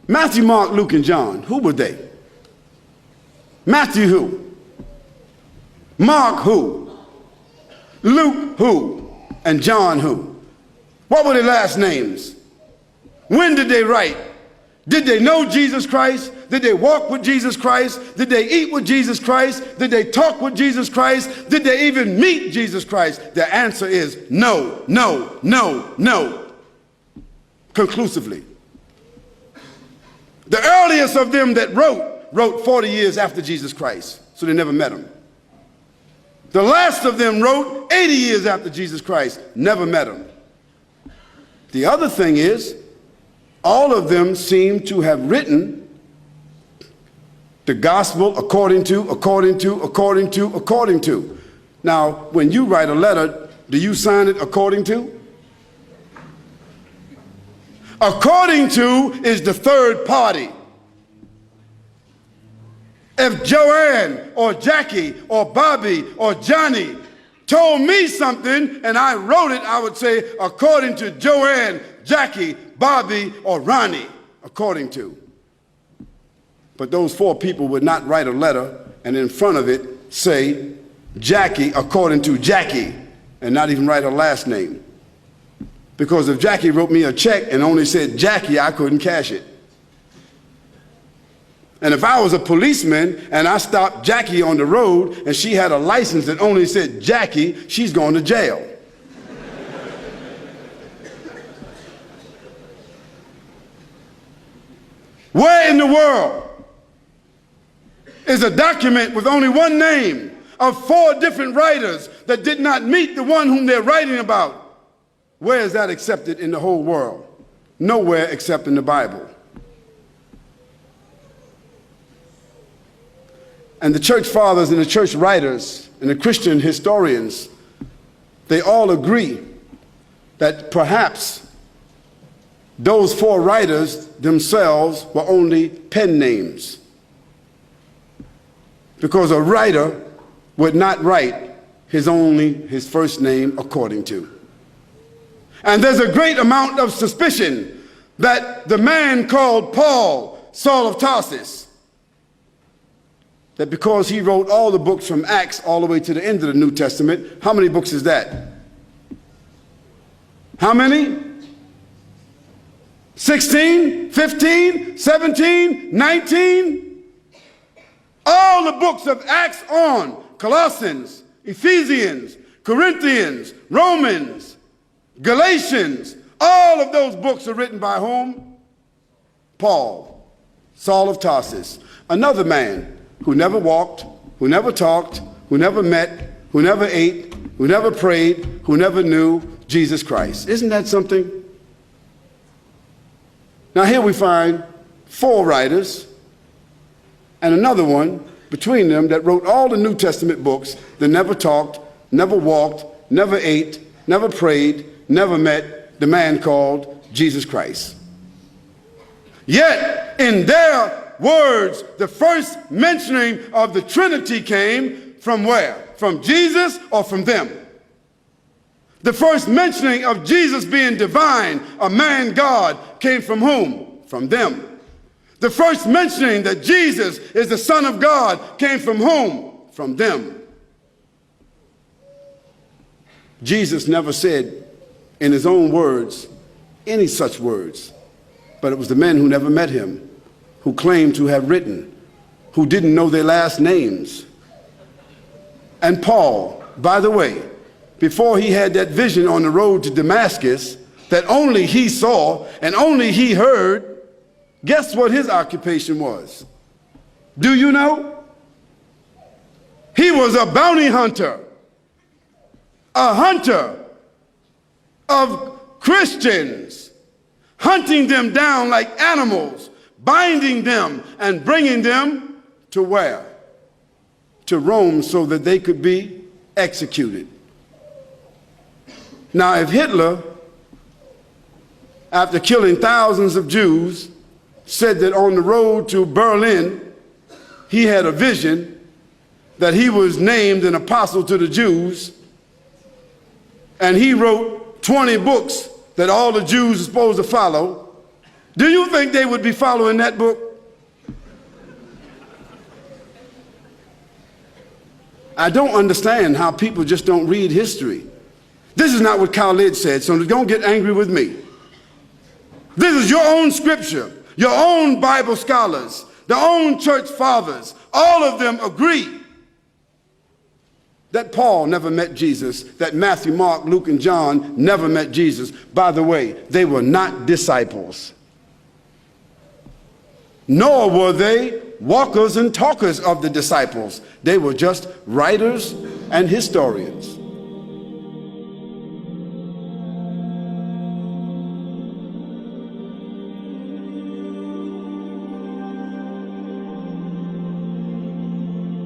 Matthew, Mark, Luke, and John, who were they? Matthew who? Mark who? Luke who? And John who? What were their last names? When did they write? Did they know Jesus Christ? Did they walk with Jesus Christ? Did they eat with Jesus Christ? Did they talk with Jesus Christ? Did they even meet Jesus Christ? The answer is no, no, no, no. Conclusively. The earliest of them that wrote 40 years after Jesus Christ, so they never met him. The last of them wrote 80 years after Jesus Christ, never met him. The other thing is, all of them seem to have written the gospel according to. Now, when you write a letter, do you sign it according to? According to is the third party. If Joanne or Jackie or Bobby or Johnny told me something and I wrote it, I would say according to Joanne, Jackie, Bobby, or Ronnie, according to. But those four people would not write a letter and in front of it say Jackie according to Jackie and not even write her last name. Because if Jackie wrote me a check and only said Jackie, I couldn't cash it. And if I was a policeman and I stopped Jackie on the road and she had a license that only said Jackie, she's going to jail. Where in the world is a document with only one name of four different writers that did not meet the one whom they're writing about? Where is that accepted in the whole world? Nowhere except in the Bible. And the church fathers and the church writers and the Christian historians, they all agree that perhaps those four writers themselves were only pen names. Because a writer would not write his first name according to. And there's a great amount of suspicion that the man called Paul, Saul of Tarsus, that because he wrote all the books from Acts all the way to the end of the New Testament, how many books is that? How many? 16, 15, 17, 19? All the books of Acts on, Colossians, Ephesians, Corinthians, Romans, Galatians, all of those books are written by whom? Paul, Saul of Tarsus, another man who never walked, who never talked, who never met, who never ate, who never prayed, who never knew Jesus Christ. Isn't that something? Now here we find four writers and another one between them that wrote all the New Testament books that never talked, never walked, never ate, never prayed, never met the man called Jesus Christ. Yet in their words, the first mentioning of the Trinity came from where? From Jesus or from them? The first mentioning of Jesus being divine, a man God, came from whom? From them. The first mentioning that Jesus is the Son of God came from whom? From them. Jesus never said in his own words any such words, but it was the men who never met him, who claimed to have written, who didn't know their last names. And Paul, by the way, before he had that vision on the road to Damascus that only he saw and only he heard, guess what his occupation was? Do you know? He was a bounty hunter, a hunter of Christians, hunting them down like animals, binding them and bringing them to where? To Rome so that they could be executed. Now, if Hitler, after killing thousands of Jews, said that on the road to Berlin, he had a vision that he was named an apostle to the Jews, and he wrote 20 books that all the Jews are supposed to follow, Do you think they would be following that book? I don't understand how people just don't read history. This is not what Khalid said, so don't get angry with me. This is your own scripture, your own Bible scholars, their own church fathers. All of them agree that Paul never met Jesus, that Matthew, Mark, Luke, and John never met Jesus. By the way, they were not disciples. Nor were they walkers and talkers of the disciples. They were just writers and historians.